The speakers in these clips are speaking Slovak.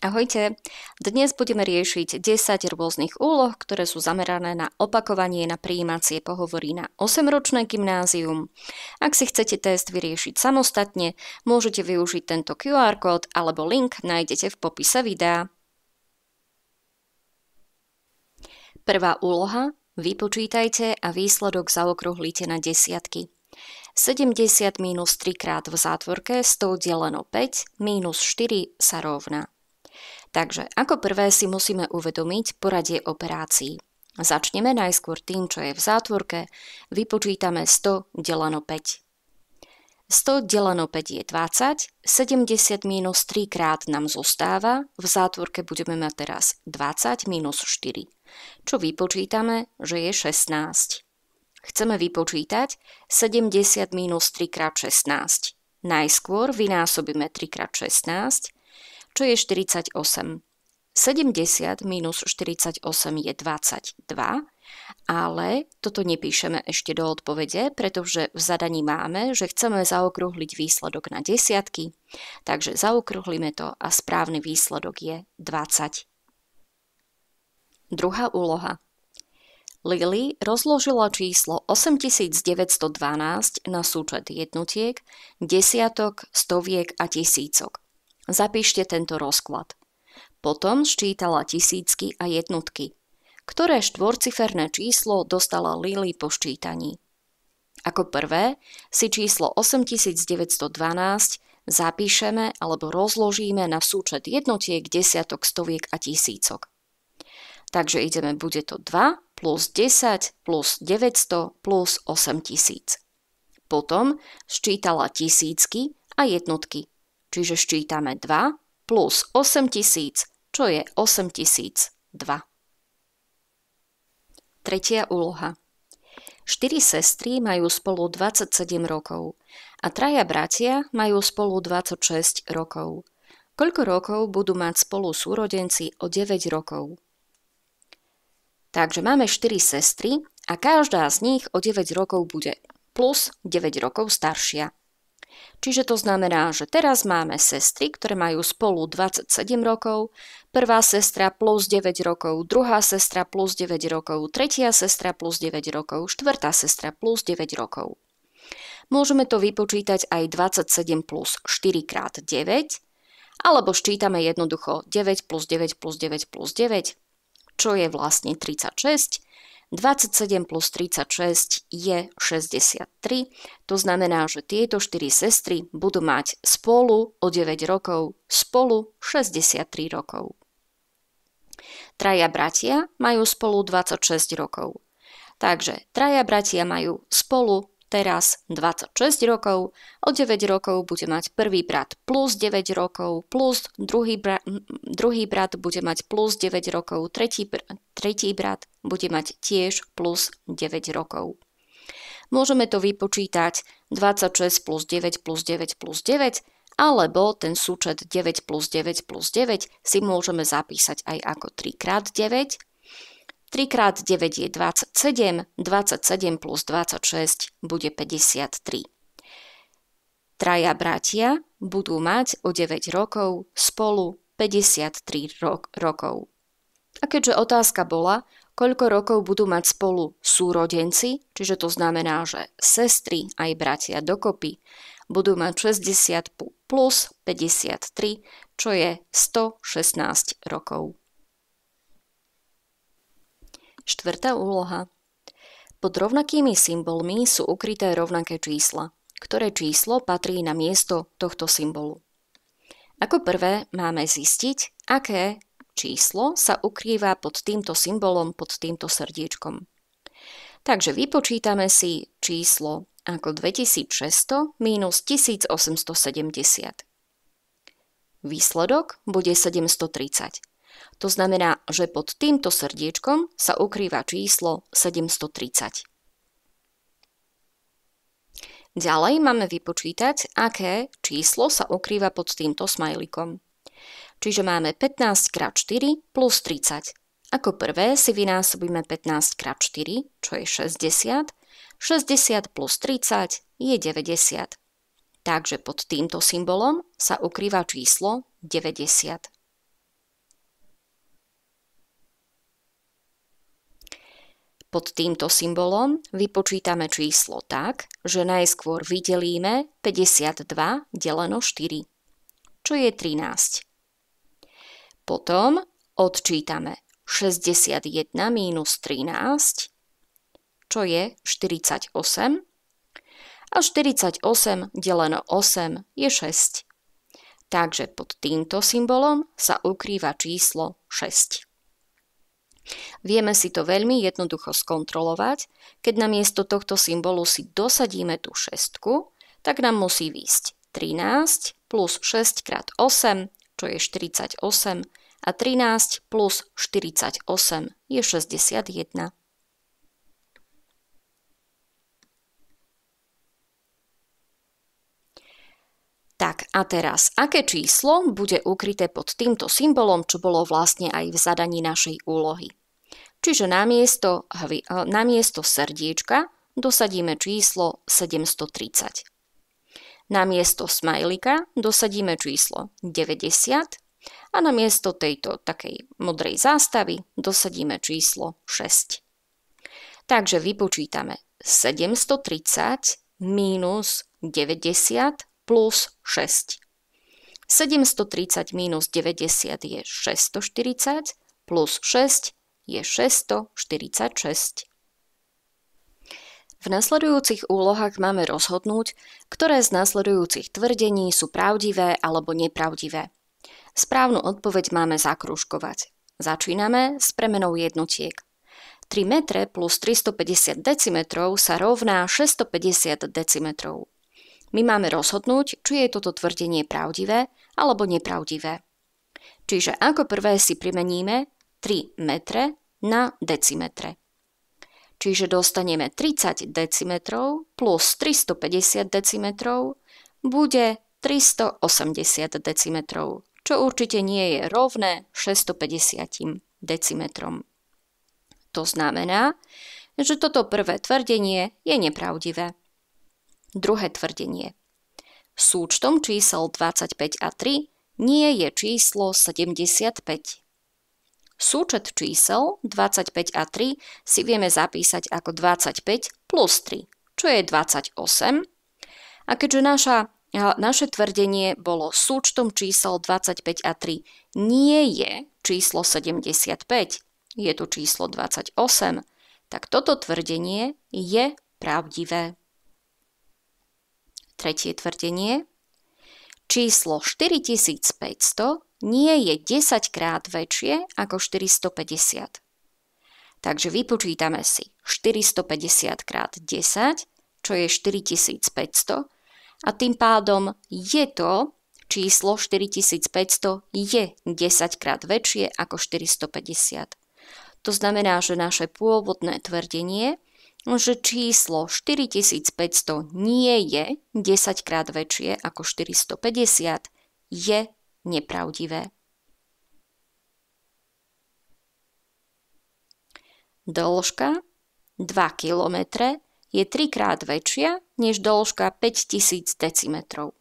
Ahojte, dnes budeme riešiť 10 rôznych úloh, ktoré sú zamerané na opakovanie na prijímacie pohovory na 8-ročné gymnázium. Ak si chcete test vyriešiť samostatne, môžete využiť tento QR kód alebo link nájdete v popise videa. Prvá úloha. Vypočítajte a výsledok zaokrúhlite na desiatky. 70 minus 3 krát v zátvorke 100 deleno 5 minus 4 sa rovná. Takže ako prvé si musíme uvedomiť poradie operácií. Začneme najskôr tým, čo je v zátvorke. Vypočítame 100 deleno 5. 100 deleno 5 je 20, 70 minus 3 krát nám zostáva, v zátvorke budeme mať teraz 20 minus 4. Čo vypočítame, že je 16. Chceme vypočítať 70 minus 3 krát 16. Najskôr vynásobíme 3 krát 16, čo je 48. 70 minus 48 je 22, ale toto nepíšeme ešte do odpovede, pretože v zadaní máme, že chceme zaokrúhliť výsledok na desiatky, takže zaokrúhlime to a správny výsledok je 20. Druhá úloha. Lily rozložila číslo 8912 na súčet jednotiek, desiatok, stoviek a tisícok. Zapíšte tento rozklad. Potom sčítala tisícky a jednotky. Ktoré štvorciferné číslo dostala Lily po ščítaní? Ako prvé si číslo 8912 zapíšeme alebo rozložíme na súčet jednotiek, desiatok, stoviek a tisícok. Takže ideme, bude to 2 plus 10 plus 900 plus 8000. Potom sčítala tisícky a jednotky. Čiže ščítame 2 plus 8000, čo je 8002. Tretia úloha. 4 sestry majú spolu 27 rokov a 3 bratia majú spolu 26 rokov. Koľko rokov budú mať spolu súrodenci o 9 rokov? Takže máme 4 sestry a každá z nich o 9 rokov bude plus 9 rokov staršia. Čiže to znamená, že teraz máme sestry, ktoré majú spolu 27 rokov, prvá sestra plus 9 rokov, druhá sestra plus 9 rokov, tretia sestra plus 9 rokov, štvrtá sestra plus 9 rokov. Môžeme to vypočítať aj 27 plus 4 krát 9, alebo ščítame jednoducho 9 plus 9 plus 9 plus 9, čo je vlastne 36. 27 plus 36 je 63, to znamená, že tieto 4 sestry budú mať spolu o 9 rokov, spolu 63 rokov. 3 bratia majú spolu 26 rokov. Takže 3 bratia majú spolu teraz 26 rokov, o 9 rokov bude mať prvý brat plus 9 rokov, plus druhý brat bude mať plus 9 rokov, tretí brat bude mať tiež plus 9 rokov. Môžeme to vypočítať 26 plus 9 plus 9 plus 9, alebo ten súčet 9 plus 9 plus 9 si môžeme zapísať aj ako 3 krát 9. 3 krát 9 je 27, 27 plus 26 bude 53. 3 bratia budú mať o 9 rokov spolu 53 rokov. A keďže otázka bola, koľko rokov budú mať spolu súrodenci, čiže to znamená, že sestry aj bratia dokopy budú mať 60 plus 53, čo je 116 rokov. Štvrtá úloha. Pod rovnakými symbolmi sú ukryté rovnaké čísla. Ktoré číslo patrí na miesto tohto symbolu? Ako prvé máme zistiť, aké číslo sa ukrýva pod týmto symbolom, pod týmto srdiečkom. Takže vypočítame si číslo ako 2600 minus 1870. Výsledok bude 730. To znamená, že pod týmto srdiečkom sa ukrýva číslo 730. Ďalej máme vypočítať, aké číslo sa ukrýva pod týmto smajlikom. Čiže máme 15 krát 4 plus 30. Ako prvé si vynásobíme 15 krát 4, čo je 60. 60 plus 30 je 90. Takže pod týmto symbolom sa ukrýva číslo 90. Pod týmto symbolom vypočítame číslo tak, že najskôr vydelíme 52 deleno 4, čo je 13. Potom odčítame 61 mínus 13, čo je 48. A 48 deleno 8 je 6. Takže pod týmto symbolom sa ukrýva číslo 6. Vieme si to veľmi jednoducho skontrolovať. Keď namiesto tohto symbolu si dosadíme tú šestku, tak nám musí výjsť 13 plus 6 krát 8, čo je 48, a 13 plus 48 je 61. Tak a teraz, aké číslo bude ukryté pod týmto symbolom, čo bolo vlastne aj v zadaní našej úlohy? Čiže namiesto srdiečka dosadíme číslo 730. Namiesto smajlika dosadíme číslo 90 a namiesto tejto takej modrej zástavy dosadíme číslo 6. Takže vypočítame 730 minus 90 plus 6. 730 minus 90 je 640, plus 6 je 646. V nasledujúcich úlohách máme rozhodnúť, ktoré z nasledujúcich tvrdení sú pravdivé alebo nepravdivé. Správnu odpoveď máme zakrúžkovať. Začíname s premenou jednotiek. 3 metre plus 350 decimetrov sa rovná 650 decimetrov. My máme rozhodnúť, či je toto tvrdenie pravdivé alebo nepravdivé. Čiže ako prvé si primeníme 3 metre na decimetre. Čiže dostaneme 30 decimetrov plus 350 decimetrov bude 380 decimetrov, čo určite nie je rovné 650 decimetrom. To znamená, že toto prvé tvrdenie je nepravdivé. Druhé tvrdenie. Súčtom čísel 25 a 3 nie je číslo 75. Súčet čísel 25 a 3 si vieme zapísať ako 25 plus 3, čo je 28. A keďže naše tvrdenie bolo súčtom čísel 25 a 3 nie je číslo 75, je tu číslo 28, tak toto tvrdenie je pravdivé. Tretie tvrdenie. Číslo 4500 nie je 10 krát väčšie ako 450. Takže vypočítame si 450 krát 10, čo je 4500, a tým pádom je to číslo 4500 je 10 krát väčšie ako 450. To znamená, že naše pôvodné tvrdenie, že číslo 4500 nie je 10 krát väčšie ako 450, je nepravdivé. Dĺžka 2 km je 3 krát väčšia než dĺžka 5000 decimetrov.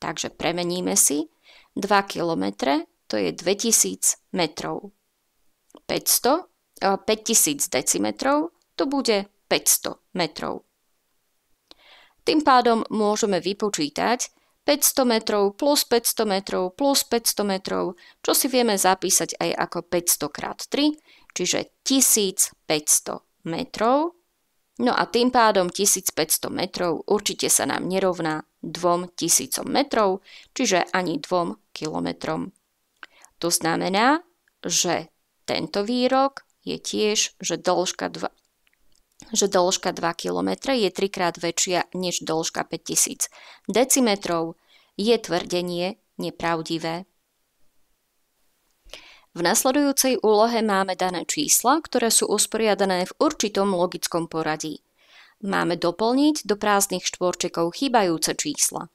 Takže premeníme si 2 km, to je 2000 metrov. 5000 decimetrov, to bude 500 metrov. Tým pádom môžeme vypočítať 500 metrov plus 500 metrov plus 500 metrov, čo si vieme zapísať aj ako 500 krát 3, čiže 1500 metrov. No a tým pádom 1500 metrov určite sa nám nerovná 2000 metrov, čiže ani 2 kilometrom. To znamená, že tento výrok je tiež, že dĺžka 2 km je 3 krát väčšia než dĺžka 5000 decimetrov, je tvrdenie nepravdivé. V nasledujúcej úlohe máme dané čísla, ktoré sú usporiadané v určitom logickom poradí. Máme doplniť do prázdnych štvorčekov chýbajúce čísla.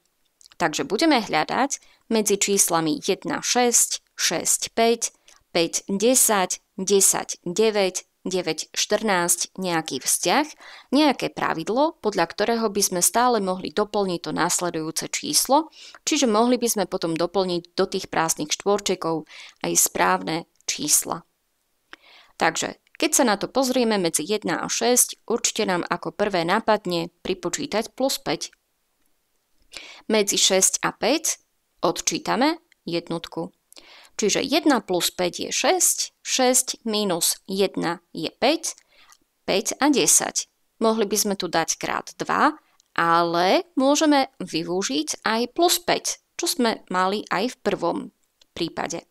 Takže budeme hľadať medzi číslami 1, 6, 6, 5, 5, 10, 10, 9, 9, 14 nejaký vzťah, nejaké pravidlo, podľa ktorého by sme stále mohli doplniť to následujúce číslo, čiže mohli by sme potom doplniť do tých prázdnych štvorčekov aj správne čísla. Takže Keď sa na to pozrieme medzi 1 a 6, určite nám ako prvé napadne pripočítať plus 5. Medzi 6 a 5 odčítame jednotku. Čiže 1 plus 5 je 6, 6 minus 1 je 5, 5 a 10. Mohli by sme tu dať krát 2, ale môžeme využiť aj plus 5, čo sme mali aj v prvom prípade.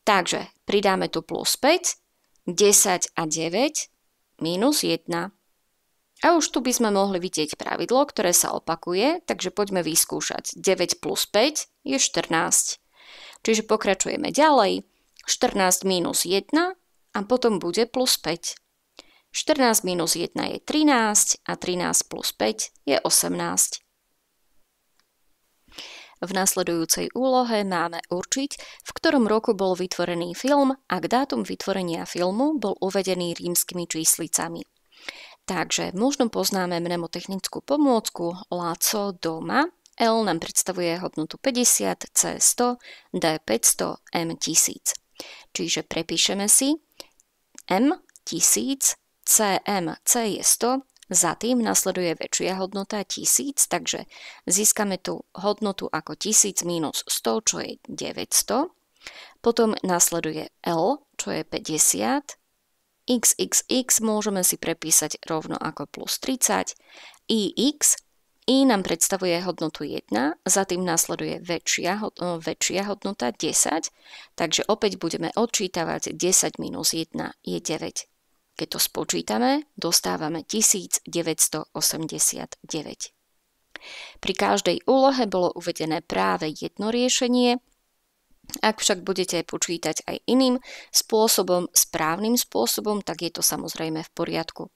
Takže pridáme tu plus 5, 10 a 9 minus 1. A už tu by sme mohli vidieť pravidlo, ktoré sa opakuje, takže poďme vyskúšať. 9 plus 5 je 14. Čiže pokračujeme ďalej. 14 minus 1 a potom bude plus 5. 14 minus 1 je 13 a 13 plus 5 je 18. V nasledujúcej úlohe máme určiť, v ktorom roku bol vytvorený film, ak dátum vytvorenia filmu bol uvedený rímskymi číslicami. Takže možno poznáme mnemotechnickú pomôcku LACO doma. L nám predstavuje hodnotu 50, C 100, D 500, M 1000. Čiže prepíšeme si M 1000, CM, C je 100, za tým nasleduje väčšia hodnota 1000, takže získame tú hodnotu ako 1000 minus 100, čo je 900. Potom nasleduje L, čo je 50, XXX môžeme si prepísať rovno ako plus 30, IX, I nám predstavuje hodnotu 1, za tým nasleduje väčšia hodnota 10, takže opäť budeme odčítavať 10 minus 1 je 9. Keď to spočítame, dostávame 1989. Pri každej úlohe bolo uvedené práve jedno riešenie. Ak však budete počítať aj iným spôsobom, správnym spôsobom, tak je to samozrejme v poriadku.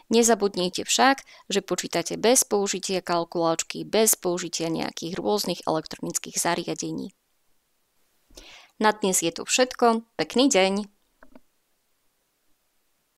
Nezabudnite však, že počítate bez použitia kalkulačky, bez použitia nejakých rôznych elektronických zariadení. Na dnes je to všetko. Pekný deň!